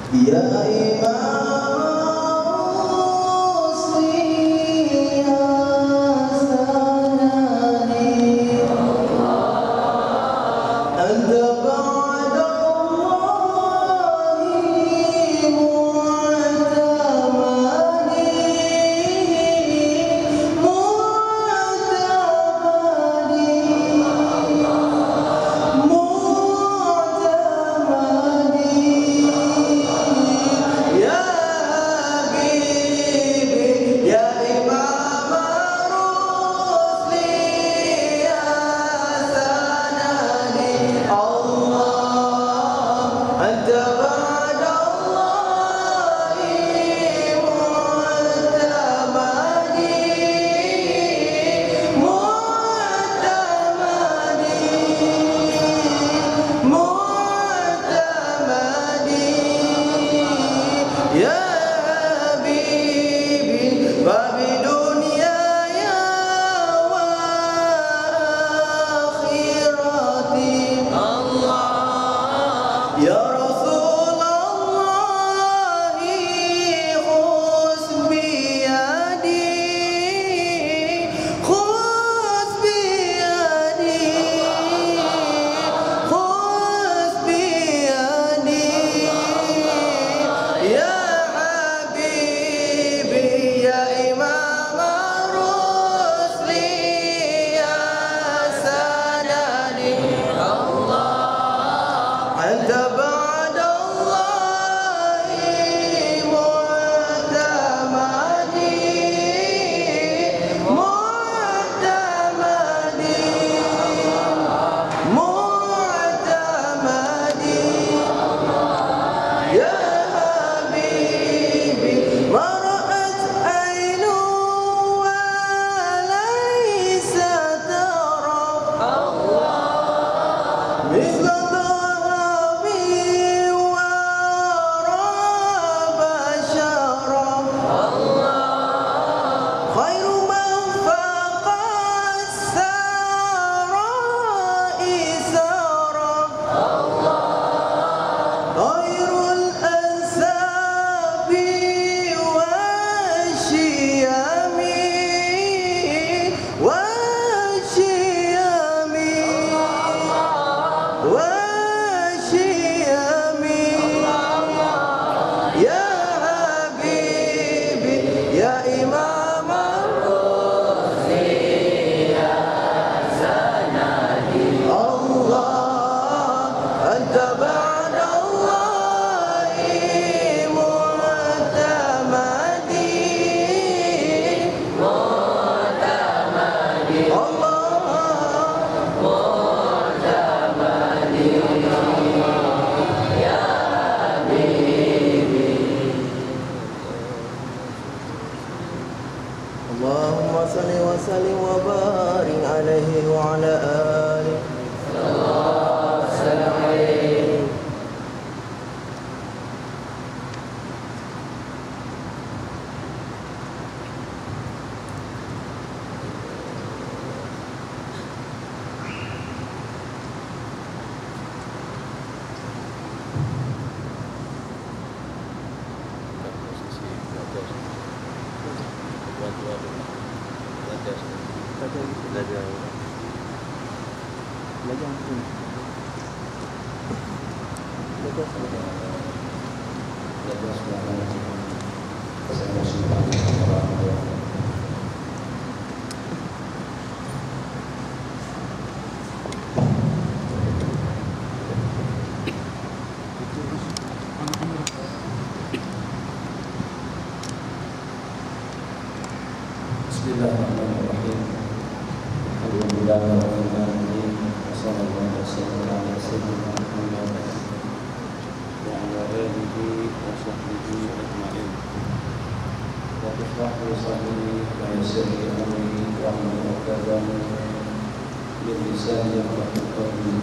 Ya Imam Muslim ya sanani Anta ba'dallahi mu'tamadi Ya Habibi ya Imam Rusli ya sanani Allah anta ba'dallahi mu'tamadi Ya Habibi Babi dunia ya wa akhirati Allah Ya Rasulullah khus biyadi khus biyadi khus biyadi Ya Habibi ya Imam Rusli ya sanani Allah anta ba'dallahi mu'tamadi mu'tamadi Ya Habibi ma ra'at aynu wa laysa tara misla dhahabi wa bashara khairu man faqa as-sarai sara khairul ansabi wa syiyami wa syiyami wa syiyami Ya Habibi ya Imam Allah anta ba'dallahi mu'tamadi Allah Allahumma salli wa sallim wa barik alaihi wa ala alihi Bismillahirrahmanirrahim. Alhamdulillahirrahmanirrahim. Wassallallahu wasallam ala sayyidina Muhammad wa ala alihi wa sahbihi ajma'in. Wa ishrah li sadri wa yassir li amri wa hlul 'uqdatam min lisani yafqahu qawli.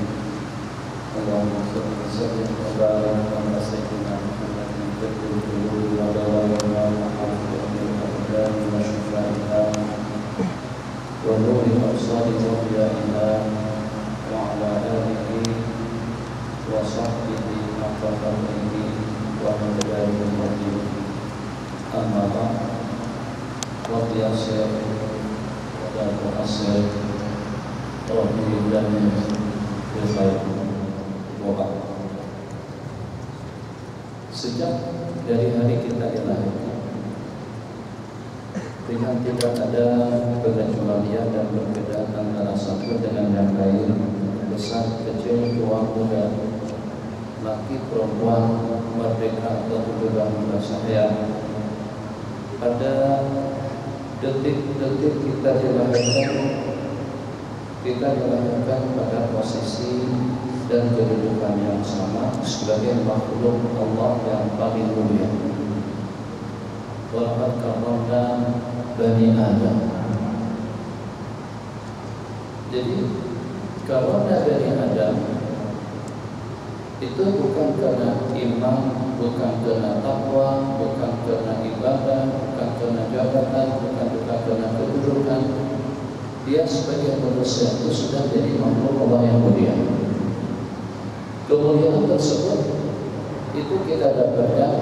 Allahumma shalli wa sallim wa barik ala sayyidina Muhammad wa ala alihi wa sahbihi ونور أبصار أوليائها وعلى آله وصحبه حق قدره ومن ومقدار العظيم أما بعد وقياسر وقياسر ربي لنا بالخير وبعد. Sejak dari hari kita dilahirkan, dengan tidak ada pengecualian dan perbedaan antara satu dengan yang lain, besar, kecil, tua, muda, laki, perempuan, merdeka atau juga saya. Pada detik-detik kita dilahirkan pada posisi dan kedudukan yang sama sebagai makhluk Allah yang paling mulia. Walaqad karramna bani Adam. Jadi karramna bani Adam itu bukan karena iman, bukan karena takwa, bukan karena ibadah, bukan karena jabatan, bukan karena kedudukan. Dia sebagai manusia itu sudah jadi makhluk Allah yang mulia. Kemuliaan tersebut itu kita dapatkan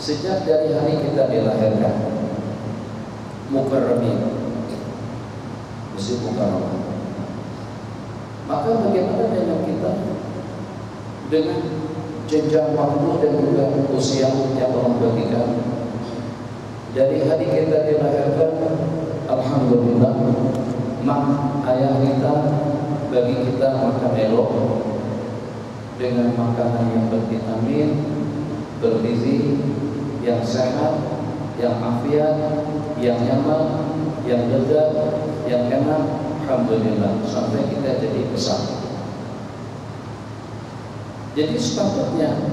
sejak dari hari kita dilahirkan. Mukarramin, mesti mukarram. Maka bagaimana dengan kita dengan jenjang waktu dan juga usia yang Allah bagikan? Dari hari kita dilahirkan, alhamdulillah, mak ayah kita bagi kita makan elok dengan makanan yang bervitamin, bergizi, yang sehat, yang afiat, yang nyaman, yang lezat, yang enak. Alhamdulillah, sampai kita jadi besar. Jadi sepatutnya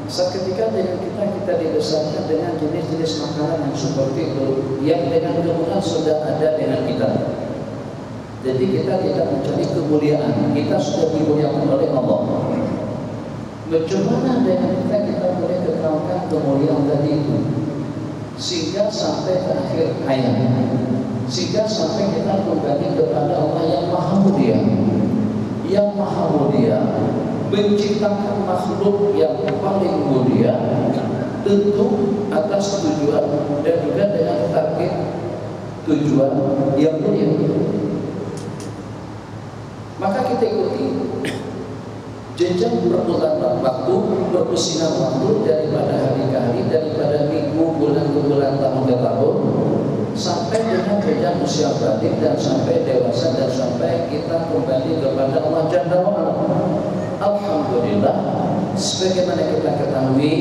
seketika dengan kita dibesarkan dengan jenis-jenis makanan yang seperti itu, yang dengan kemudian sudah ada dengan kita. Jadi kita tidak mencari kemuliaan, kita sudah dimuliakan oleh Allah. Bagaimana dengan kita boleh kekalkan kemuliaan tadi itu sehingga sampai ke akhir hayat, sehingga sampai kita kembali kepada Allah yang maha mulia, yang maha mulia menciptakan makhluk yang paling mulia, tentu atas tujuan dan juga dengan target tujuan yang mulia. Maka kita ikuti jenjang perputaran waktu, perpusingan waktu daripada hari ke hari, daripada minggu, bulan ke bulan, tahun ke tahun, sampai dengan jenjang usia balik dan sampai dewasa dan sampai kita kembali kepada Allah Jalla wa'ala. Alhamdulillah, sebagaimana kita ketahui,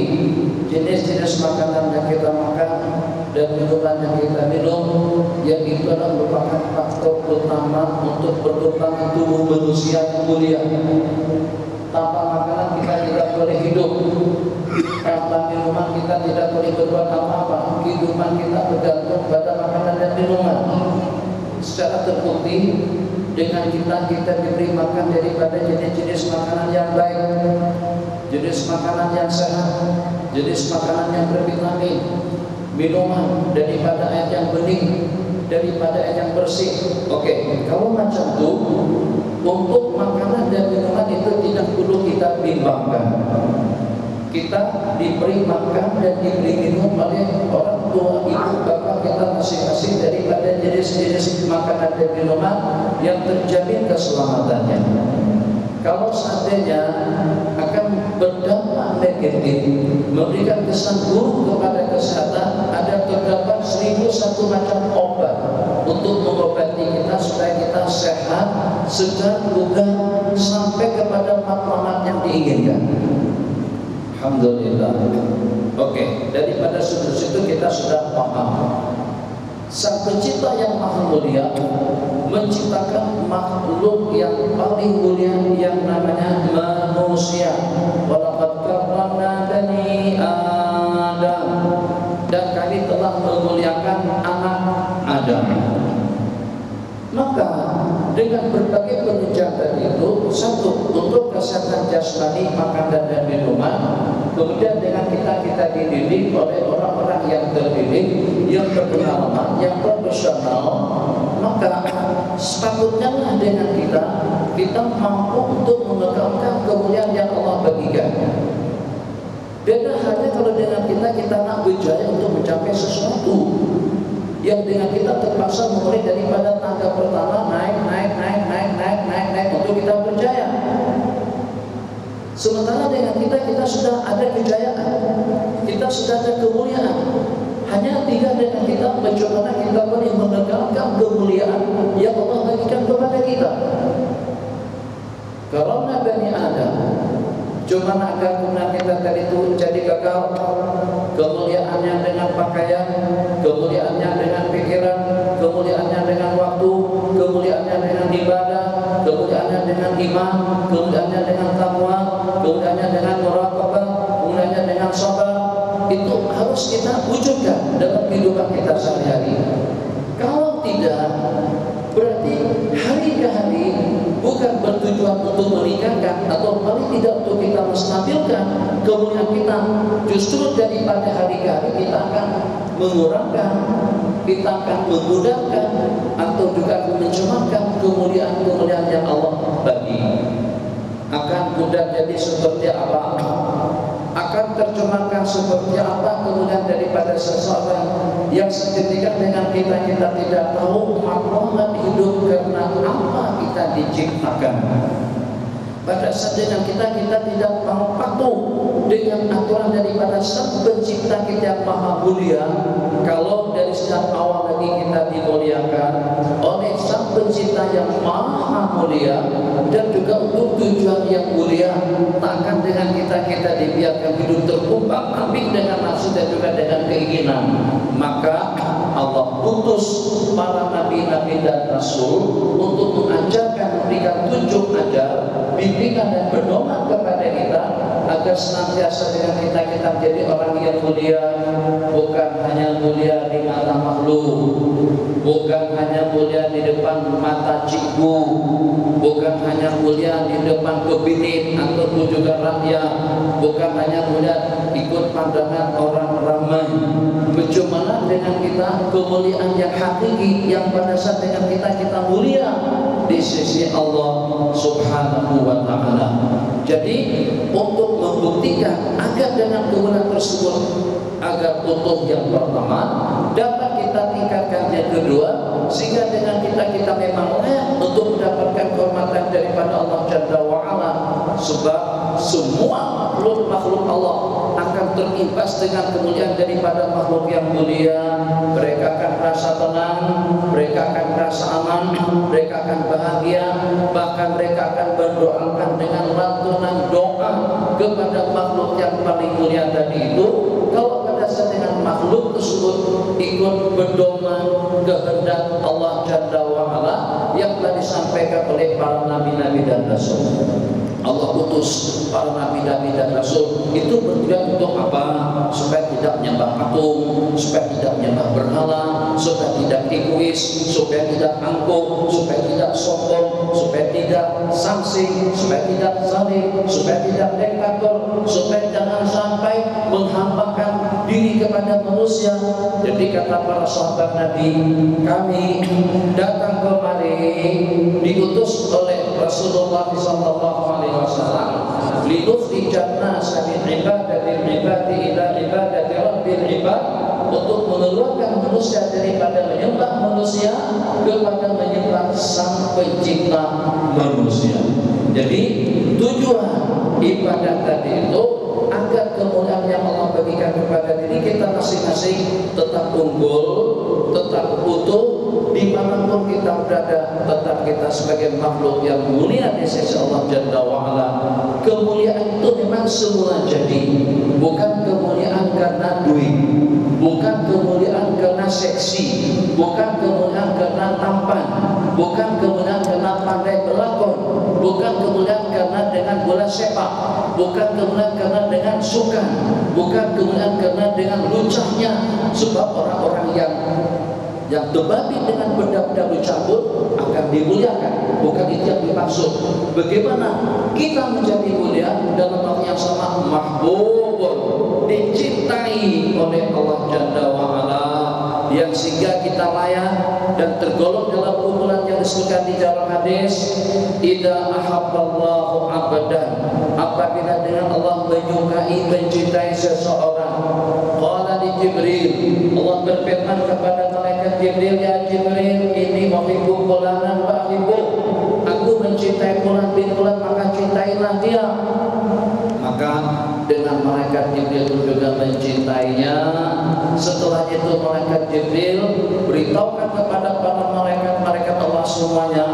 jenis-jenis makanan yang kita makan dan minuman yang kita minum, yang itu adalah merupakan faktor utama untuk perkembangan tubuh manusia yang mulia. Tanpa makanan kita tidak boleh hidup, tanpa minuman kita tidak boleh berbuat apa-apa. Kehidupan kita bergantung pada makanan dan minuman. Secara terbukti dengan kita diberi makan daripada jenis-jenis makanan yang baik, jenis makanan yang sehat, jenis makanan yang bervitamin, minuman daripada air yang bening, daripada air yang bersih. Oke, kalau macam itu, untuk makanan dan minuman itu tidak perlu kita bimbangkan. Kita diberi makan dan diberi minum oleh orang tua, ibu, bapak kita masing-masing daripada jenis-jenis makanan dan minuman yang terjamin keselamatannya. Kalau seandainya akan berdampak negatif, memberikan kesan buruk kepada kesehatan, ada terdapat 1001 macam obat untuk mengobati kita supaya kita sehat, segar, bugar, sampai kepada matlamat yang diinginkan. Alhamdulillah. Oke, daripada sudut situ kita sudah paham. Sang pencipta yang maha mulia menciptakan makhluk yang paling mulia yang namanya manusia. Walaqad karramna bani Adam, dan kami telah memuliakan anak Adam. Maka dengan berbagai penunjang itu, satu, untuk kesehatan jasmani, makanan dan minuman. Kemudian dengan kita dididik oleh orang-orang yang terdidik, yang berpengalaman, yang profesional. Maka sepatutnya dengan kita mampu untuk mengekalkan kemuliaan yang Allah bagikan. Beda halnya kalau dengan kita nak berjaya untuk mencapai sesuatu yang dengan kita terpaksa mulai daripada tangga pertama naik untuk kita berjaya. Sementara dengan kita sudah ada kejayaan, kita sudah ada kemuliaan. Hanya tinggal dengan kita bagaimana kita boleh menegakkan kemuliaan yang Allah bagikan kepada kita. Kalau Bani Adam cuma agar guna kita tadi itu jadi kekal, kemuliaannya dengan pakaian, kemuliaannya dengan pikiran, kemuliaannya dengan waktu, kemuliaannya dengan ibadah, kemuliaannya dengan iman, kemuliaannya dengan takwa, kemuliaannya dengan muraqabah, kemuliaannya dengan sabar. Itu harus kita wujudkan dalam kehidupan kita sehari-hari. Kalau tidak, berarti hari ke hari bukan bertujuan untuk meningkatkan atau paling tidak untuk kita menstabilkan kemuliaan kita. Justru daripada hari ke hari kita akan mengurangkan, kita akan memudahkan atau juga mencemarkan kemuliaan-kemuliaan yang Allah bagi. Akan mudah jadi seperti apa? Akan tercemarkan seperti apa kemudian daripada seseorang yang seketika dengan kita tidak tahu makna hidup karena apa kita diciptakan. Pada saat dengan kita tidak mau patuh dengan aturan daripada Sang Pencipta kita yang Maha Mulia. Kalau dari sejak awal lagi kita dimuliakan oleh Sang Pencipta yang Maha Mulia dan juga untuk tujuan yang mulia, takkan dengan kita dibiarkan hidup terkumpang-ambing dengan nafsu dan juga dengan keinginan. Maka Allah utus para nabi-nabi dan rasul untuk mengajarkan, memberikan tunjuk ajar, bimbingan dan pedoman kepada kita agar senantiasa dengan kita menjadi orang yang mulia, bukan hanya mulia di mata makhluk, bukan hanya mulia di depan mata cikgu, bukan hanya mulia di depan kabinet ataupun juga rakyat, bukan hanya mulia ikut pandangan orang ramai. Bagaimana dengan kita kemuliaan yang hakiki yang pada saat dengan kita mulia di sisi Allah Subhanahu wa taala. Jadi untuk membuktikan agar dengan kemuliaan tersebut agar utuh yang pertama dapat kita tingkatkan yang kedua, sehingga dengan kita memang layak untuk mendapatkan kehormatan daripada Allah Jalla wa Ala. Sebab semua makhluk Allah akan terimbas dengan kemuliaan daripada makhluk yang mulia. Mereka akan merasa tenang, mereka akan merasa aman, mereka akan bahagia, bahkan mereka akan berdoakan dengan lantunan doa kepada makhluk yang paling mulia tadi itu. Kalau pada saat dengan makhluk tersebut ikut berdoman kehendak Allah Jalla wa Ala yang telah disampaikan oleh para nabi-nabi dan rasul. Allah utus para nabi-nabi dan rasul itu bertujuan untuk apa? Supaya tidak menyembah patung, supaya tidak menyembah berhala, supaya tidak egois, supaya tidak angkuh, supaya tidak sombong, supaya tidak samsing, supaya tidak zalim, supaya tidak diktator, supaya jangan sampai menghambakan diri kepada manusia. Jadi kata para sahabat Nabi, kami datang kemari diutus oleh Rasulullah SAW linufrijan nasa min ibadatil ibadi ila ibadati rabbil ibad, untuk mengeluarkan manusia daripada menyembah manusia kepada menyembah Sang Pencipta manusia. Jadi tujuan ibadah tadi itu agar kemuliaan yang Allah bagikan kepada diri kita masing-masing tetap unggul, tetap utuh dimanapun kita berada, tetap kita sebagai makhluk yang mulia di sisi Allah Jalla wa Ala. Kemuliaan itu memang semula jadi, bukan kemuliaan karena duit, bukan kemuliaan karena seksi, bukan kemuliaan karena tampan, bukan kemuliaan karena pandai berlakon, bukan kemuliaan karena dengan bola sepak, bukan kemuliaan karena dengan sukan, bukan kemuliaan karena dengan luncahnya. Sebab orang-orang yang terbabit dengan benda-benda bercampur akan dimuliakan, bukan itu yang dimaksud. Bagaimana kita menjadi mulia dalam waktu yang sama, mahbubun, dicintai oleh Allah Jalla wa Ala, yang sehingga kita layak dan tergolong dalam kumpulan yang disebutkan di dalam hadis, idza ahabballahu abadan, apa apabila dengan Allah menyukai, mencintai seseorang. Qala li Jibril, Allah berfirman kepada malaikat Jibril, ya Jibril, ini muhibbu fulanan wa uhibbu, aku mencintai fulan bin fulan, maka cintailah dia. Maka dengan malaikat Jibril juga mencintainya. Setelah itu malaikat Jibril beritahukan kepada para malaikat Allah semuanya,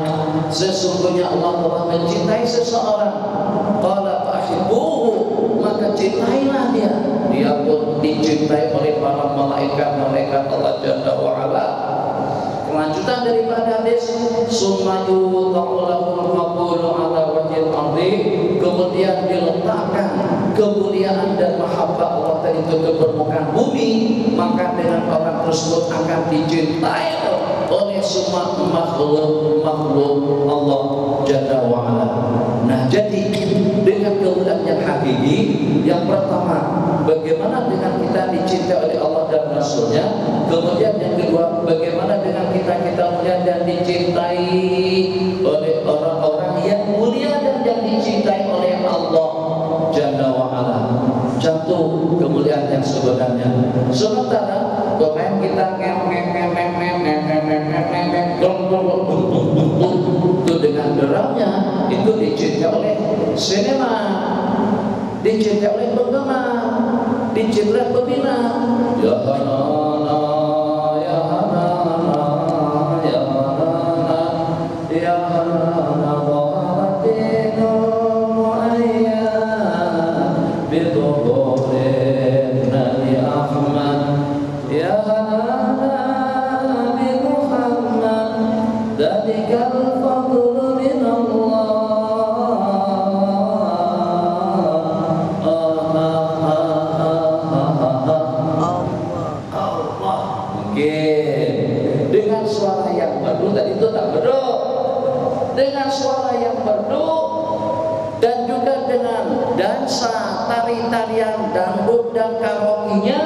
sesungguhnya Allah telah mencintai seseorang. Qala fa'hibbuhu, maka cintailah dia. Dia pun dicintai oleh para malaikat Allah Jalla wa Ala. Kelanjutan daripada hadis, summa yudha'ulahul qabulu ala wajhil ardi, kemudian diletakkan kemuliaan dan mahabbah Allah tadi itu ke permukaan bumi, maka dengan orang tersebut akan dicintai oleh semua makhluk Allah Jalla wa Ala. Nah, jadi dengan kemuliaan yang hakiki, yang pertama, bagaimana dengan kita dicintai oleh Allah dan Rasulnya. Kemudian yang kedua, bagaimana dengan kita mulia dan dicintai oleh orang-orang yang mulia dan yang dicintai oleh Allah Jalla wa Ala. Satu kemuliaan yang sebenarnya. Sementara pemain kita itu dengan drumnya itu dicintai oleh sinema, dicintai oleh penggemar, dicintai oleh pembina. Ya Hanana, ya Hanana, ya Hanana, ya Hanana, Muhammadinu mu'ayyan biduhurin Nabi Ahmad, ya Hanana bi Muhammad, dalikal fadlu min Allah. Dengan suara yang merdu, tadi itu tak merdu, dengan suara yang merdu dan juga dengan dansa, tari-tarian, dangdut dan karaoke-nya,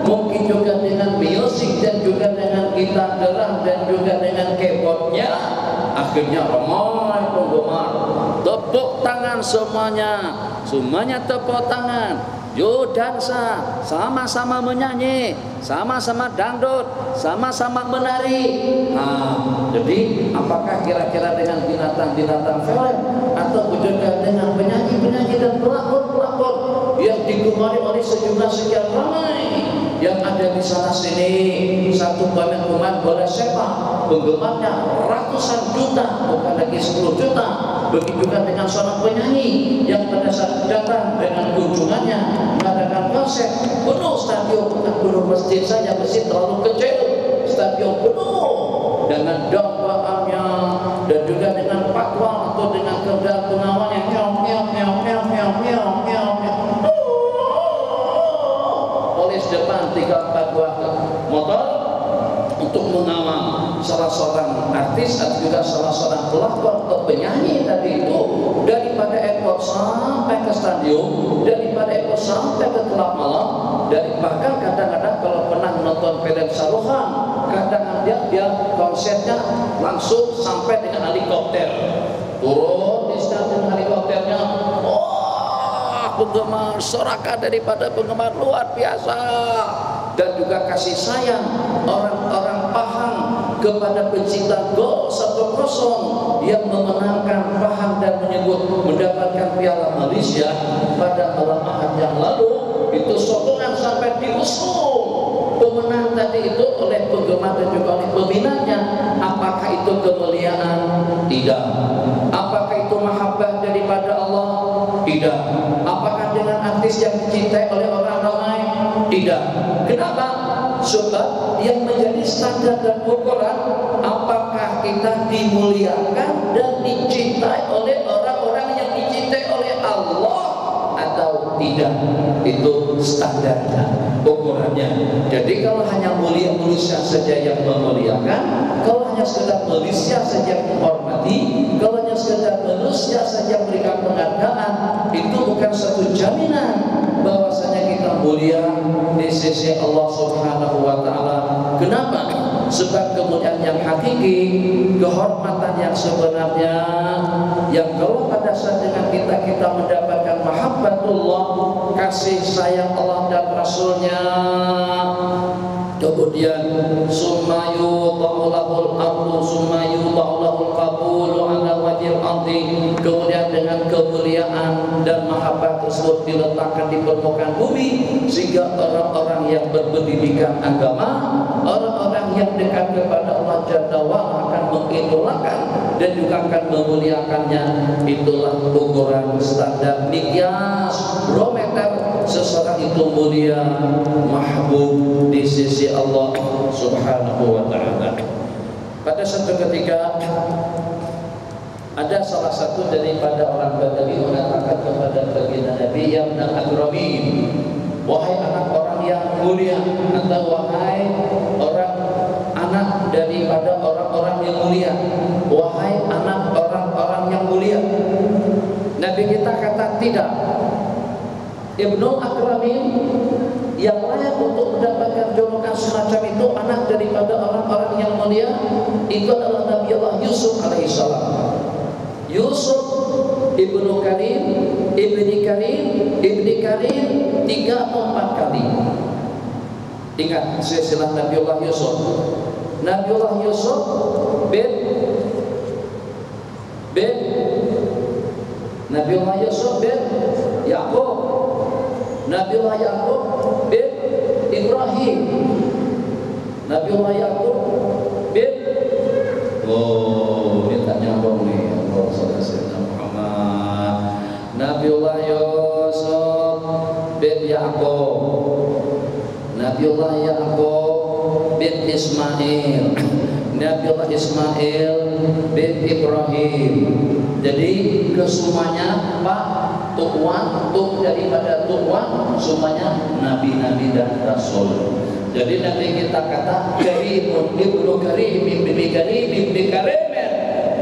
mungkin juga dengan musik dan juga dengan gitar drum dan juga dengan keyboardnya, akhirnya ramai penggemar, tepuk tangan semuanya tepuk tangan. Yo dansa, sama-sama menyanyi, sama-sama dangdut, sama-sama menari. Nah, jadi apakah kira-kira dengan binatang-binatang film atau juga dengan penyanyi-penyanyi dan pelakon-pelakon yang digemari oleh sejumlah sekian ramai yang ada di sana sini? Satu pemain bola sepak penggemarnya ratusan juta, bukan lagi 10 juta. Begitu juga dengan seorang penyanyi yang pada saat datang dengan kunjungannya mengadakan konser penuh stadion, bukan penuh masjid saja, masjid terlalu kecil, stadion penuh dengan dakwaannya dan juga dengan patwa atau dengan kerja pengawalnya, polis depan 3-4 buah motor untuk mengawal salah seorang artis atau juga salah seorang pelakon atau penyanyi tadi itu, daripada airport sampai ke stadion, daripada airport sampai ke klub malam, dari bahkan kadang-kadang kalau pernah menonton film Saruhan, kadang-kadang dia konsernya langsung sampai dengan helikopter, turun di stasiun helikopternya. Penggemar sorakan daripada penggemar luar biasa, dan juga kasih sayang orang-orang paham kepada pencipta gol 1-0 yang memenangkan Pahang dan menyebut mendapatkan Piala Malaysia pada malam Ahad yang lalu. Itu sokongan sampai diusung pemenang tadi itu oleh penggemar dan juga oleh peminatnya. Apakah itu kemuliaan? Tidak. Apakah itu mahabbah daripada Allah? Tidak. Apakah dengan artis yang dicintai oleh orang ramai? Tidak. Kenapa? Sebab yang menjadi standar dan ukuran, apakah kita dimuliakan dan dicintai oleh orang-orang yang dicintai oleh Allah atau tidak. Itu standarnya, ukurannya. Jadi kalau hanya manusia saja yang memuliakan, kalau hanya sekedar manusia saja yang menghormati, kalau hanya sekedar manusia saja memberikan penghargaan, itu bukan satu jaminan bahwasanya kita mulia di sisi Allah Subhanahu wa taala. Kenapa? sebab kemuliaan yang hakiki, kehormatan yang sebenarnya, yang kalau pada saat dengan kita mendapatkan mahabbatullah, kasih sayang Allah dan Rasulnya, kemudian summayu ta'ulahul ardu summayu ta'ulahul qabulu ala wajil ardi, kemudian dengan kemuliaan dan mahabbah tersebut diletakkan di permukaan bumi, sehingga orang-orang yang berpendidikan agama, orang-orang yang dekat kepada Allah Jalla wa'ala akan mengidolakan dan juga akan memuliakannya. Itulah ukuran standar mikyas barometer seseorang itu mulia, mahbub di sisi Allah Subhanahu wa ta'ala. Pada suatu ketika ada salah satu daripada orang Badawi mengatakan kepada baginda Nabi, ya ibnal akramin, wahai anak orang yang mulia, atau wahai orang anak daripada orang-orang yang mulia, wahai anak orang-orang yang mulia. Nabi kita kata tidak. Ibnul Akramin yang layak untuk mendapatkan julukan semacam itu, anak daripada orang-orang yang mulia, itu adalah Nabi Allah Yusuf alaihissalam. Yusuf ibnu Karim, ibni Karim, 3 atau 4 kali. Ingat silsilah Nabi Allah Yusuf. Nabi Allah Yusuf bin Nabi Allah Yusuf bin Yakub, Nabi Allah Yakub bin Ibrahim, Nabi Allah Yakub bin minta nyambung nih Allah Sayyidina Muhammad. Nabi Allah Yusuf bin Yakub, Nabi Allah Yakub bin Ismail, Nabi Allah Ismail bin Ibrahim. Jadi kesemuanya Pak Tuhan, daripada Tuhan semuanya nabi-nabi dan rasul. Jadi Nabi kita kata Karimun ibnu Karim ibni Karim ibni Karimen,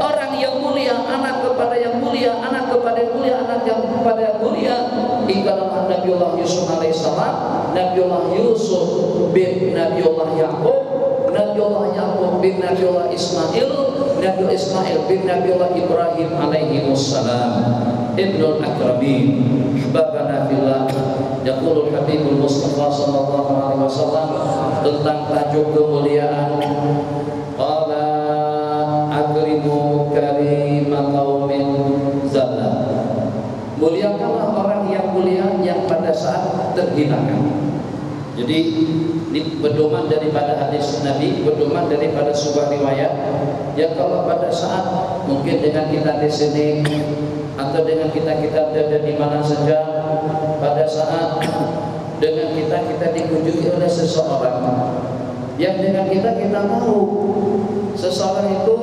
orang yang mulia, anak kepada yang mulia, anak kepada yang mulia, anak yang kepada yang mulia. Ikalah Nabiullah Yusuf alaihissalam, Nabiullah Yusuf bin Nabiullah Yakub, Nabiullah Yakub bin Nabiullah Ismail, Nabiullah Ismail bin Nabiullah Ibrahim alaihi wassalam. Ibnul Akramin, ahbabana fillah. Yaqulul Habibul Mustafa sallallahu alaihi wasallam tentang tajuk kemuliaan, qala akrimu karima qaumin zalla. Muliakanlah orang yang mulia yang pada saat terhinakan. Jadi ini pedoman daripada hadis Nabi, pedoman daripada sebuah riwayat. Ya kalau pada saat mungkin dengan kita di sini atau dengan kita berada di mana saja, pada saat dengan kita dikunjungi oleh seseorang yang dengan kita tahu seseorang itu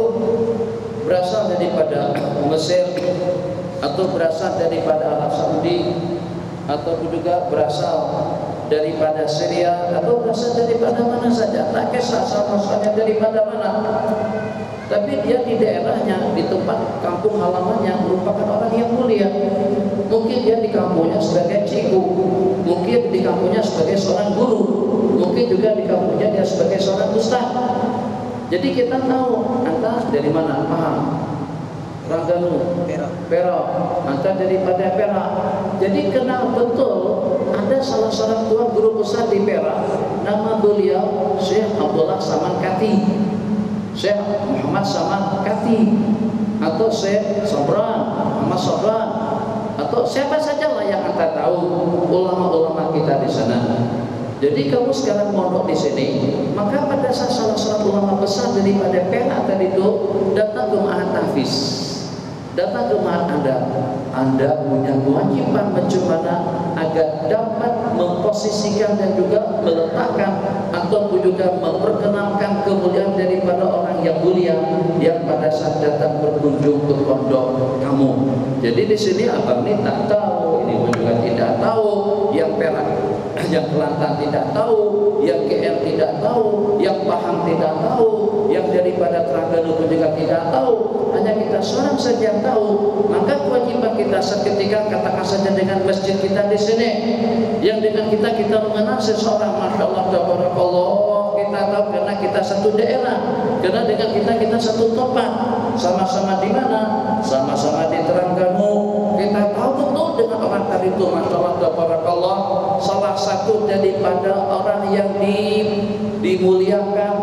berasal daripada Mesir atau berasal daripada Arab Saudi atau juga berasal daripada Syria atau berasal daripada mana saja, tak kisah asal-asalnya daripada mana, tapi dia di daerahnya, di tempat kampung halamannya merupakan orang yang mulia. Mungkin dia di kampungnya sebagai cikgu, mungkin di kampungnya sebagai seorang guru, mungkin juga di kampungnya dia sebagai seorang ustaz. Jadi kita tahu anda dari mana, paham? Rangganu, Perak, anda daripada Perak. Jadi kenal betul. Ada salah seorang tuan guru besar di Perak, nama beliau Syekh Abdullah Saman Kati, Syekh Muhammad Saman Kati, atau Syekh Sobran, Muhammad Sobran, atau siapa sajalah yang anda tahu ulama-ulama kita di sana. Jadi kamu sekarang mondok di sini, maka pada saat salah seorang ulama besar daripada Perak tadi itu datang ke Ma'had Tahfiz, datang ke Ma'had Anda punya kewajiban bagaimana agar dapat memposisikan dan juga meletakkan ataupun juga memperkenalkan kemuliaan daripada orang yang mulia yang pada saat datang berkunjung ke pondok kamu. Jadi di sini abang ini tak tahu, ini pun juga tidak tahu, yang Perak, yang Kelantan tidak tahu, yang KL tidak tahu, yang Pahang tidak tahu, yang daripada Terengganu pun juga tidak tahu. Hanya kita seorang saja yang tahu. Maka kewajiban kita seketika, katakan saja dengan masjid kita di sini, yang dengan kita kita mengenal seseorang, masya Allah, tabarakallah, kita tahu karena kita satu daerah, karena dengan kita satu tempat, sama-sama di mana, sama-sama di Terengganu, kita tahu betul dengan orang tadi itu, masya Allah, tabarakallah, salah satu daripada orang yang dimuliakan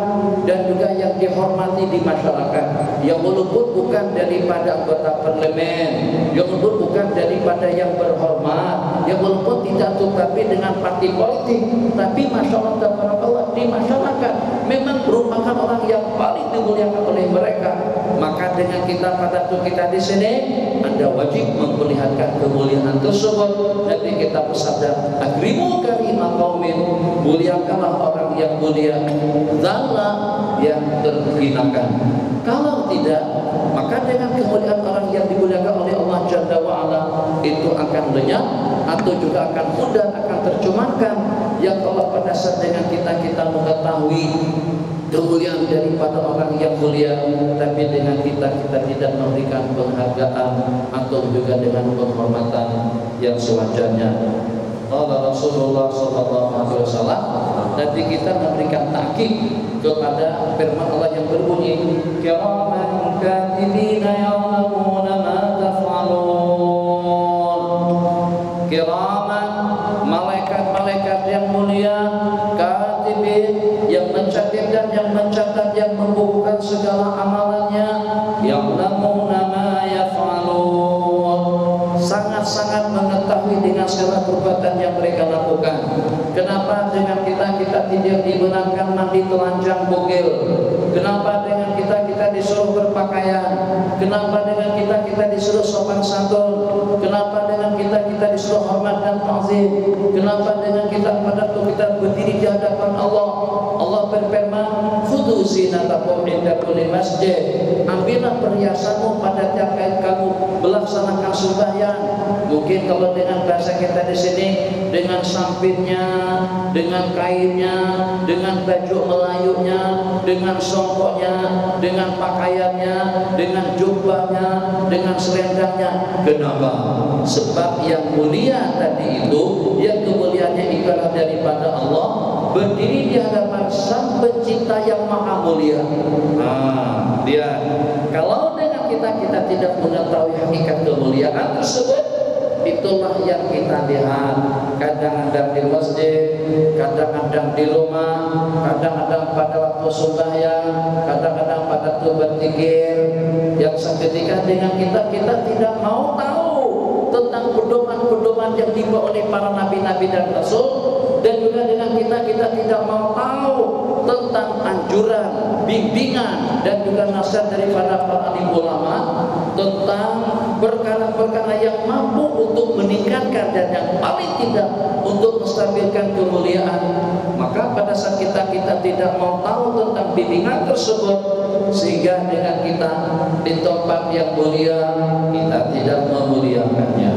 dan juga yang dihormati di masyarakat, yang walaupun bukan daripada anggota parlemen, yang walaupun bukan daripada yang berhormat, yang walaupun tidak tetapi dengan parti politik, tapi masya Allah tabarakallah di masyarakat memang merupakan orang yang paling dimuliakan oleh mereka. Maka dengan kita pada waktu kita di sini, Anda wajib memperlihatkan kemuliaan tersebut. Nanti kita bersabda, akrimu karima qaumin, muliakanlah orang yang mulia, zalla yang terhinakan. Kalau tidak, maka dengan kemuliaan orang yang dimuliakan oleh Allah Jalla wa'ala itu akan lenyap atau juga akan mudah, akan tercemarkan. Yang Allah pada saat dengan kita mengetahui kemuliaan daripada orang yang mulia, tapi dengan kita tidak memberikan penghargaan atau juga dengan penghormatan yang sewajarnya. Qala Rasulullah sallallahu alaihi wasallam, nanti kita memberikan takkid kepada firman Allah yang berbunyi, kiraman katibina ya'lamuna ma taf'alun. Kiraman, malaikat-malaikat yang mulia, katibin, yang mencatat dan yang mencatat, yang membukukan segala amalannya, ya'lamuna ma yaf'alun, sangat-sangat mengetahui dengan segala perbuatan yang mereka lakukan. Kenapa dengan kita tidak dibenarkan mandi telanjang bogel? Kenapa dengan kita disuruh berpakaian? Kenapa dengan kita disuruh sopan santun? Kenapa dengan kita disuruh hormat dan ta'zim? Kenapa dengan kita pada waktu kita berdiri di hadapan Allah, Allah berfirman, khudhu zinatakum inda kulli masjid, ambillah perhiasanmu pada tiap kali kamu melaksanakan sembahyang. Mungkin kalau dengan bahasa kita di sini, dengan sampinnya, dengan kainnya, dengan baju melayunya, dengan songkoknya, dengan pakaiannya, dengan jubahnya, dengan selendangnya. Kenapa? Sebab yang mulia tadi itu, yang kemuliaannya ibarat daripada Allah, berdiri di hadapan Sang Pencipta yang Maha Mulia. Lihat, kalau dengan kita tidak mengetahui hakikat kemuliaan tersebut, itulah yang kita lihat. Kadang-kadang di masjid, kadang-kadang di rumah, kadang-kadang pada waktu sembahyang, kadang-kadang pada waktu berzikir, yang seketika dengan kita tidak mau tahu tentang pedoman-pedoman yang dibawa oleh para nabi-nabi dan rasul, dan juga dengan kita tidak mau tahu tentang anjuran, bimbingan dan juga nasihat daripada para alim ulama tentang perkara-perkara yang mampu untuk meningkatkan dan yang paling tidak untuk menstabilkan kemuliaan. Maka pada saat kita tidak mau tahu tentang bimbingan tersebut, sehingga dengan kita di tempat yang mulia kita tidak memuliakannya,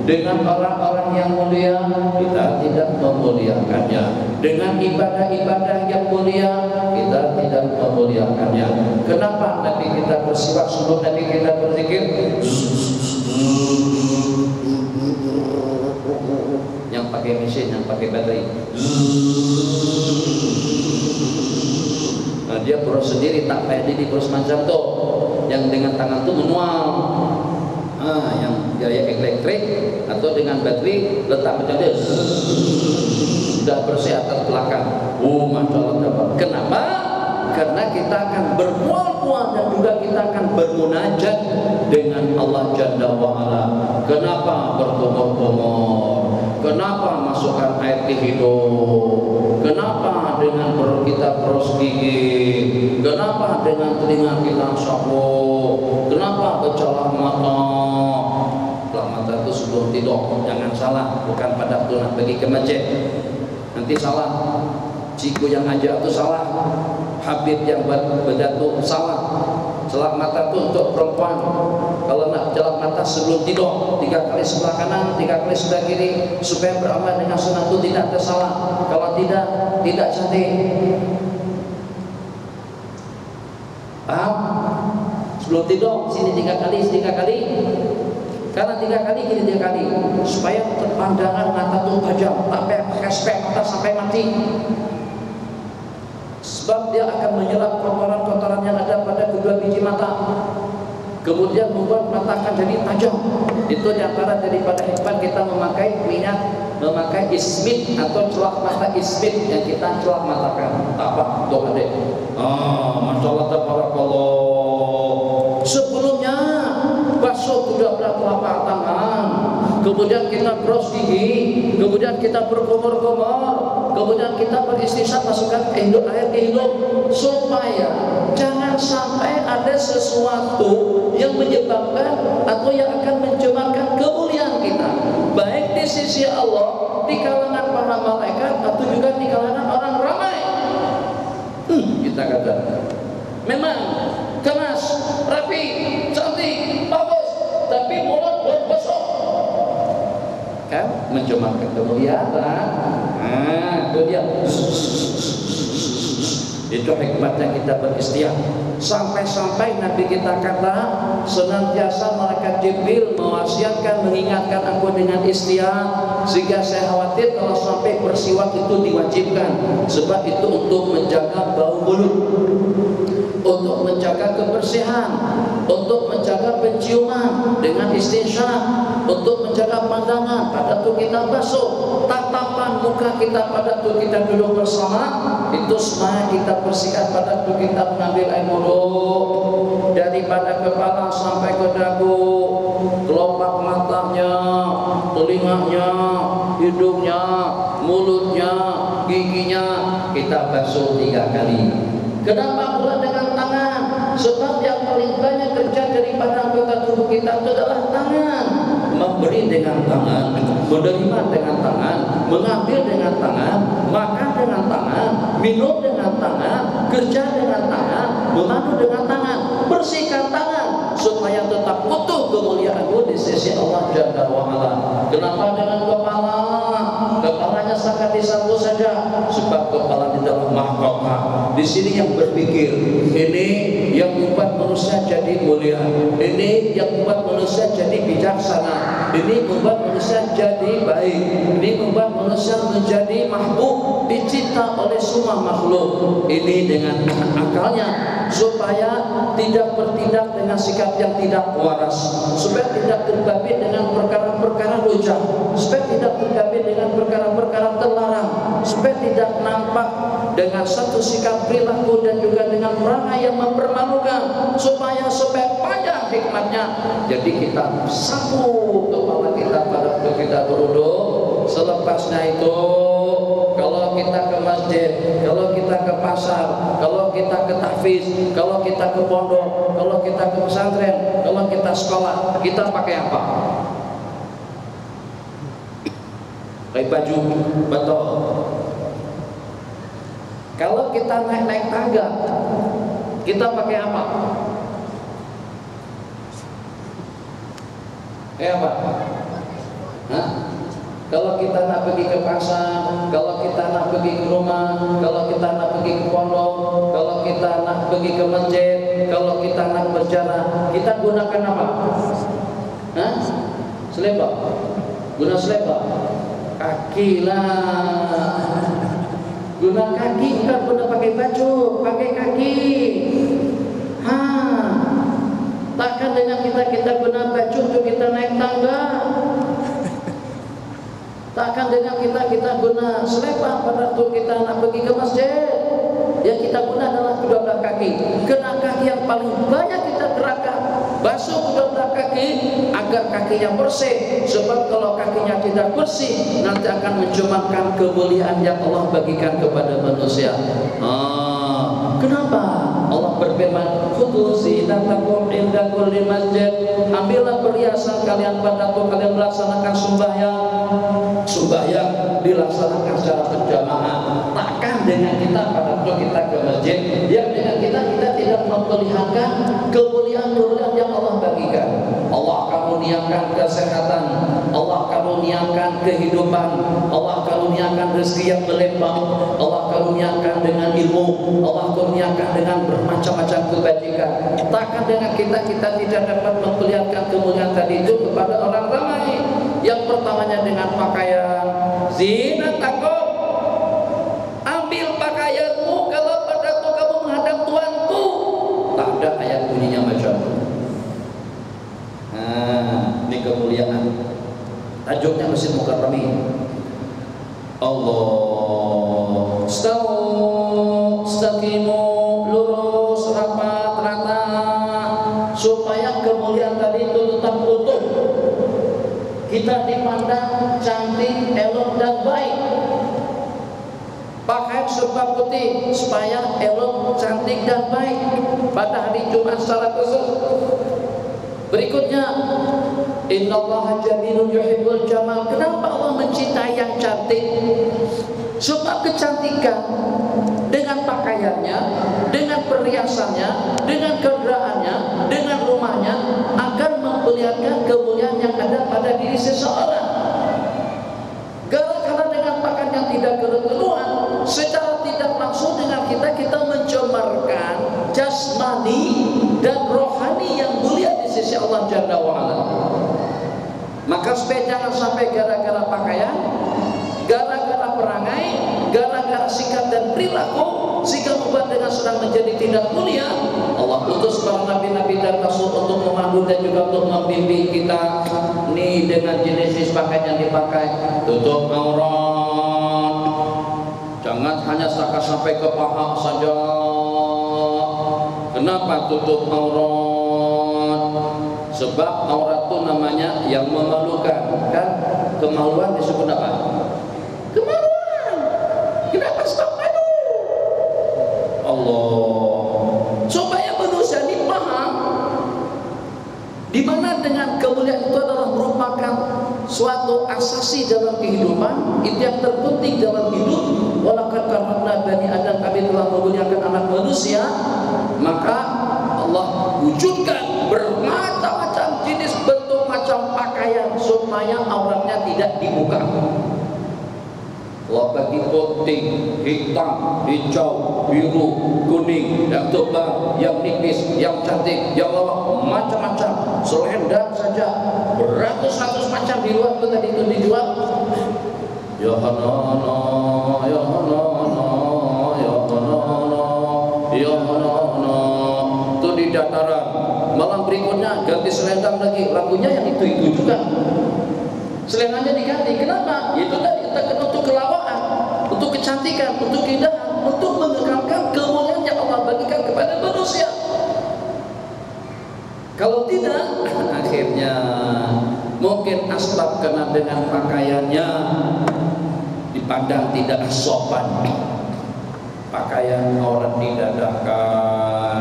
dengan orang-orang yang mulia kita tidak memuliakannya, dengan ibadah-ibadah yang mulia kita tidak memuliakannya. Kenapa Nabi kita bersiwak sebelum Nabi kita berzikir? Yang pakai mesin, yang pakai baterai. Nah, dia boros sendiri, tak kayak di boros macam tuh, yang dengan tangan tuh manual. Yang gaya elektrik atau dengan baterai letak macam dia, sudah bersih atas belakang. Masya Allah. Kenapa? Karena kita akan bermual-mual dan juga kita akan bermunajat dengan Allah Jalla wa'ala. Kenapa berkumur-kumur? Kenapa masukkan air ke hidung? Kenapa dengan perut kita peros gigi? Kenapa dengan telinga kita sapu? Kenapa bercelah mata? Celah mata itu sebelum tidur, jangan salah, bukan pada waktu nak pergi ke masjid. Nanti salah. Ciku yang ajar itu salah. Habib yang berdatuk salah. Celah mata itu untuk perempuan. Kalau nak celah mata sebelum tidur, 3 kali sebelah kanan, 3 kali sebelah kiri, supaya beramal dengan sunnah itu tidak tersalah. Kalau tidak cantik. Paham? Sebelum tidur sini 3 kali, 3 kali. Karena 3 kali gini 3 kali supaya pandangan mata tuh tajam, sampai pakai spek mata sampai mati. Sebab dia akan menyerap kotoran-kotoran yang ada pada kedua biji mata, kemudian membuat mata akan jadi tajam. Itu diantara daripada hikmah kita memakai minyak, memakai ismit atau celak mata ismit yang kita celak matakan. Apa tuh adek? Masyaallah tabarakallah. Sebelumnya basuh kedua belah telapak tangan, kemudian kita bros gigi, kemudian kita berkumur-kumur, kemudian kita beristinsak, masukkan air ke hidung, supaya jangan sampai ada sesuatu yang menyebabkan atau yang akan mencemarkan kemuliaan kita, baik di sisi Allah, di kalangan para malaikat, atau juga di kalangan orang ramai. Kita kata memang keras, rapi, cantik, bagus, tapi mulut belum besok, kan mencemarkan kemuliaan. Itu dia. Itu hikmatnya kita beristighfar. Sampai-sampai Nabi kita kata, senantiasa malaikat Jibril mewasiatkan, mengingatkan aku dengan istighfar, sehingga saya khawatir kalau sampai bersiwak itu diwajibkan. Sebab itu untuk menjaga bau mulut, untuk menjaga kebersihan, untuk menjaga penciuman dengan istinsyak, untuk menjaga pandangan pada waktu kita basuh, tatapan muka kita pada waktu kita duduk bersama, itu semua kita bersihkan pada waktu kita mengambil air wudhu, daripada kepala sampai ke dagu, kelopak matanya, telinganya, hidungnya, mulutnya, giginya, kita basuh 3 kali. Kenapa pula dengan tangan? Sebab yang paling banyak kerja daripada anggota tubuh kita itu adalah tangan. Memberi dengan tangan, menerima dengan tangan, mengambil dengan tangan, makan dengan tangan, minum dengan tangan, kerja dengan tangan, mengadu dengan tangan. Bersihkan tangan supaya tetap utuh kemuliaanmu di sisi Allah Jalla wa Ala. Kenapa dengan kepala? Kepalanya sangat disambut saja, sebab kepala di dalam mahkota. Di sini yang berpikir, ini yang membuat manusia jadi mulia, ini yang membuat manusia jadi bijaksana, ini membuat manusia jadi baik, ini membuat manusia menjadi mahbub, dicinta oleh semua makhluk. Ini dengan akalnya, supaya tidak bertindak dengan sikap yang tidak waras, supaya tidak tergabit dengan perkara-perkara lujah, supaya tidak tergabit dengan perkara-perkara terlarang, supaya tidak nampak dengan satu sikap perilaku dan juga dengan perangai yang mempermalukan, supaya panjang hikmatnya. Jadi kita sapu kepala kita pada waktu kita berwudu. Selepasnya itu, kalau kita ke masjid, kalau kita ke pasar, kalau kita ke tahfiz, kalau kita ke pondok, kalau kita ke pesantren, kalau kita sekolah, kita pakai apa? Pakai baju betul. Kalau kita naik tangga, kita pakai apa? Kayak apa? Hah? Kalau kita nak pergi ke pasar, kalau kita nak pergi ke rumah, kalau kita nak pergi ke pondok, kalau kita nak pergi ke masjid, kalau kita nak berjalan, kita gunakan apa? Hah? Selebar. Guna selebar. Kaki lah. Guna kaki, bukan guna pakai baju, pakai kaki. Takkan dengan kita guna baju untuk kita naik tangga. Takkan dengan kita guna selebar pada waktu kita nak pergi ke masjid. Yang kita guna adalah kedua belah kaki. Kena kaki yang paling banyak kita gerakan, basuh kedua belah kaki agar kakinya bersih. Sebab kalau kakinya tidak bersih, nanti akan mencemarkan kemuliaan yang Allah bagikan kepada manusia. Kenapa? Allah berfirman, khudhu zinatakum inda kulli masjid. Ambillah perhiasan kalian pada waktu kalian melaksanakan sembahyang dilaksanakan secara berjamaah. Takkan dengan kita pada waktu kita ke masjid, yang dengan kita tidak memperlihatkan kemuliaan-kemuliaan yang Allah bagikan. Allah kamu niatkan kesehatan, Allah kamu niatkan karuniakan kehidupan, Allah karuniakan rezeki yang melimpah, Allah karuniakan dengan ilmu, Allah karuniakan dengan bermacam-macam kebajikan. Takkan dengan kita tidak dapat memperlihatkan kemuliaan tadi itu kepada orang ramai. Yang pertamanya dengan pakaian, zinatakum, ambil pakaianmu kalau padaku kamu menghadap Tuanku. Tak ada ayat bunyinya macam itu. Nah, ini kemuliaan. Tajuknya Masjid Mukarramin. Allah istaqimu, lurus, rapat, rata, supaya kemuliaan tadi itu tetap utuh. Kita dipandang cantik, elok dan baik. Pakaian serba putih supaya elok, cantik dan baik pada hari Jumat secara khusus. Berikutnya, innallaha jamilun yuhibbul jamal. Kenapa Allah mencintai yang cantik? Sebab kecantikan dengan pakaiannya, dengan perhiasannya, dengan kendaraannya, dengan rumahnya akan memperlihatkan kemuliaan yang ada pada diri seseorang. Karena dengan pakaian yang tidak keruan, secara tidak langsung dengan kita mencemarkan jasmani dan rohani yang mulia di sisi Allah Jalla wa'ala. Maka supaya jangan sampai gara-gara pakaian, gara-gara perangai, gara-gara sikap dan perilaku sehingga membuat dengan sedang menjadi tidak mulia, Allah utus para nabi-nabi dan rasul untuk memandu dan juga untuk membimbing kita nih dengan jenis pakaian yang dipakai. Tutup aurat, jangan hanya sampai ke paha saja. Kenapa tutup aurat? Sebab aurat itu namanya yang memalukan, kan? Kemaluan disebut apa? Kemaluan. Kenapa sebab malu? Allah, supaya manusia ini paham di mana dengan kemuliaan itu adalah merupakan suatu asasi dalam kehidupan, itu yang terpenting dalam hidup. Walaqad karramna bani Adam, kami telah memuliakan anak manusia. Maka Allah wujudkan bermacam-macam jenis bentuk macam pakaian supaya auratnya tidak dibuka. Allah bagi putih, hitam, hijau, biru, kuning, yang tebal, yang nipis, yang cantik, yang lawak, macam-macam. Selendang saja beratus-ratus macam di luar itu tadi itu dijual. Ya hanana, ya hanana, ya hanana, ya hanana. Itu di dataran. Malam berikutnya ganti selendang lagi, lagunya yang itu juga. Selendangnya diganti. Kenapa? Itu tadi untuk kelawaan, untuk kecantikan, untuk keindahan, untuk mengekalkan kemuliaan yang Allah bagikan kepada manusia. Kalau tidak, akhirnya mungkin asbab kena dengan pakaiannya dipandang tidak sopan. Pakaian aurat didadakan.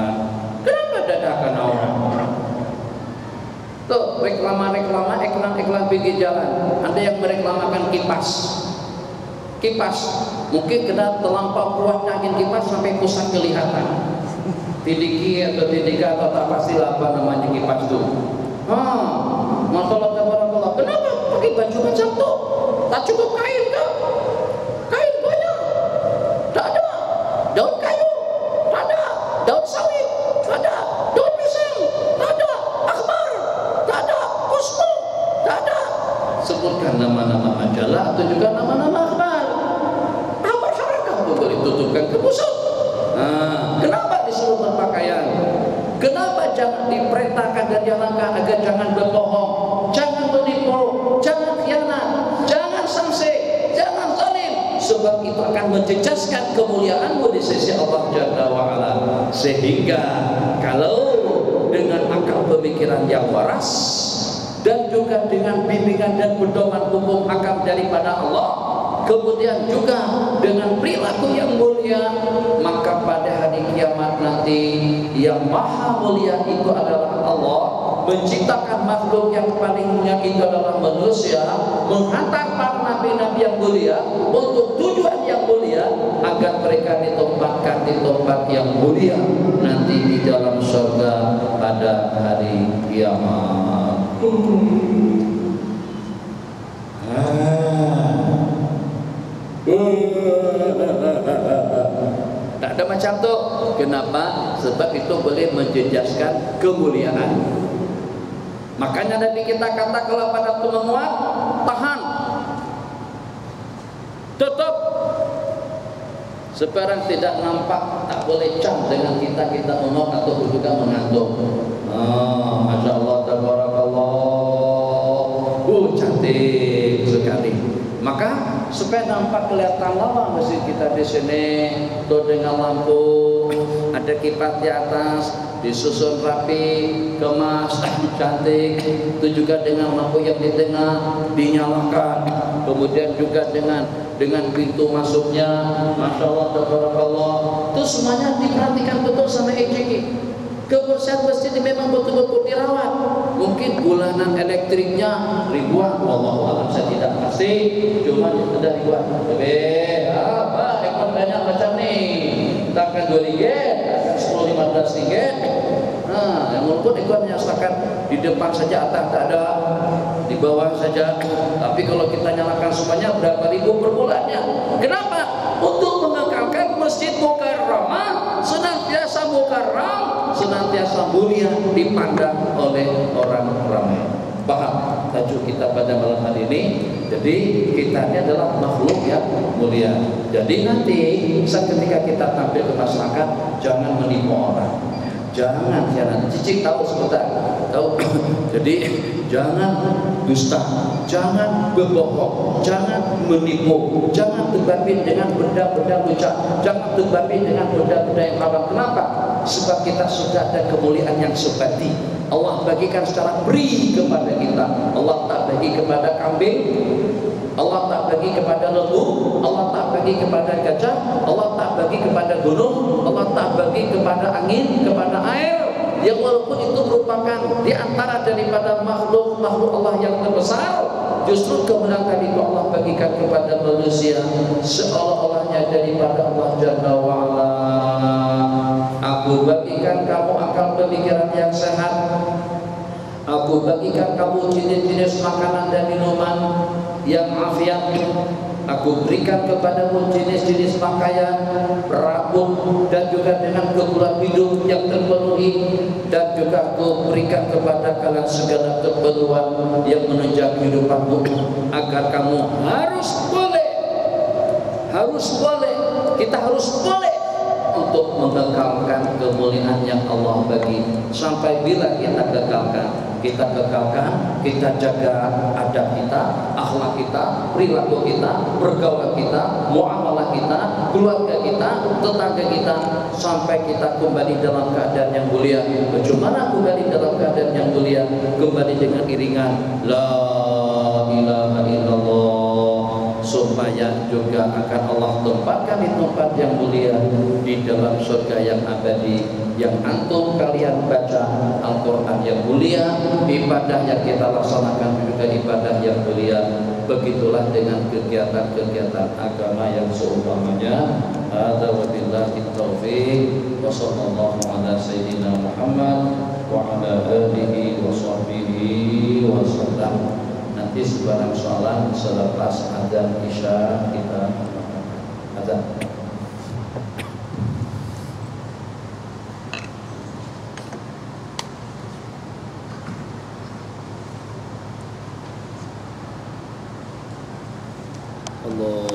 Kenapa dadakan aurat? Tuh, reklama-reklama, iklan-iklan pinggir jalan. Ada yang mereklamakan kipas. Kipas, mungkin kena terlampau kuatnya angin kipas sampai pusat kelihatan. Tidiki atau tidika atau tak pastilah apa namanya kipas itu. Masalah tabarakallah. Kenapa pakai baju macam itu? Tak cukup kain kah? Kain banyak. Tak ada. Daun kayu. Tak ada. Daun sawit. Tak ada. Daun pisang. Tak ada. Akhbar. Tak ada. Kusmo. Tak ada. Sebutkan nama-nama majalah atau juga nama-nama akhbar. Akhbar harakah boleh tutupkan ke pusat. Kenapa disuruh berpakaian? Kenapa jangan diperintahkan dan dilarangkan agar jangan berbohong, jangan menipu, jangan khianat, jangan sangsi, jangan zalim? Sebab itu akan menjejaskan kemuliaanmu di sisi Allah Jalla wa'ala. Sehingga kalau dengan akal pemikiran yang waras dan juga dengan bimbingan dan pedoman hukum akal daripada Allah, kemudian juga dengan perilaku yang mulia, maka pada hari kiamat nanti yang maha mulia itu adalah Allah, menciptakan makhluk yang paling mulia itu adalah manusia, menghantar para nabi-nabi yang mulia untuk tujuan yang mulia agar mereka ditempatkan di tempat yang mulia nanti di dalam surga pada hari kiamat. Tidak ada macam tu. Kenapa? Sebab itu boleh menjejaskan kemuliaan. Makanya Nabi kita kata kalau pada waktu memuat, tahan, tutup. Sekarang tidak nampak, tak boleh cam dengan kita menguap atau juga mengantuk. Masya Allah, tabarakallah, cantik sekali. Maka supaya nampak kelihatan lama masjid kita di sini, tuh dengan lampu, ada kipas di atas, disusun rapi, kemas, cantik. Itu juga dengan lampu yang di tengah dinyalakan, kemudian juga dengan pintu masuknya, masya Allah, tabarakallah. Itu semuanya diperhatikan betul sama EJK. Kebersihan masjid memang betul-betul dirawat. Mungkin bulanan elektriknya ribuan, wallahu a'lam, saya tidak pasti, cuma sudah ribuan. Apa ekor banyak macam ni? Kita akan 2 ringgit, akan 10-15 ringgit. Nah, yang walaupun ekornya setakat di depan saja, atas tak ada, di bawah saja. Tapi kalau kita nyalakan semuanya berapa ribu per bulannya? Kenapa? Untuk mengekalkan Masjid Mukarramah senantiasa mukarram, senantiasa mulia dipandang oleh orang ramai. Paham tajuk kita pada malam hari ini? Jadi kita ini adalah makhluk yang mulia. Jadi nanti ketika kita tampil ke masyarakat, jangan menipu orang. Jangan khianat. Cicik tahu sebentar, tahu. Jadi jangan dusta, jangan berbohong, jangan menipu, jangan terbabit dengan benda-benda lucah, jangan terbabit dengan benda-benda yang haram. Kenapa? Sebab kita sudah ada kemuliaan yang sebati. Allah bagikan secara free kepada kita. Allah tak bagi kepada kambing, Allah tak bagi kepada lembu, Allah tak bagi kepada gajah, Allah tak bagi kepada gunung, Allah tak bagi kepada angin, kepada air, yang walaupun itu merupakan di antara daripada makhluk Allah yang terbesar, justru kemenangan itu Allah bagikan kepada manusia seolah-olahnya daripada Allah Jalla wa'ala. Aku bagikan kamu akal pemikiran yang sehat, aku bagikan kamu jenis-jenis makanan dan minuman yang afiat, aku berikan kepadamu jenis-jenis pakaian, rambut, dan juga dengan kebutuhan hidup yang terpenuhi, dan juga aku berikan kepada kalian segala keperluan yang menunjang kehidupanmu, agar kamu harus boleh, kita harus boleh untuk mengekalkan kemuliaan yang Allah bagi. Sampai bila kita kekalkan, kita jaga adab kita, akhlak kita, perilaku kita, pergaulan kita, muamalah kita, keluarga kita, tetangga kita, sampai kita kembali dalam keadaan yang mulia. Bagaimana kembali dalam keadaan yang mulia? Kembali dengan iringan la ilaha illallah, supaya juga akan Allah tempatkan di tempat yang mulia di dalam surga yang abadi, yang antum kalian baca Al-Quran yang mulia, ibadah yang kita laksanakan juga ibadah yang mulia. Begitulah dengan kegiatan-kegiatan agama yang seumpamanya. Hadza wa billahi taufiq wa sallallahu ala sayyidina Muhammad wa ala alihi wa sahbihi wa sallam. Nanti sebarang soalan selepas adzan isya kita adzan. Allah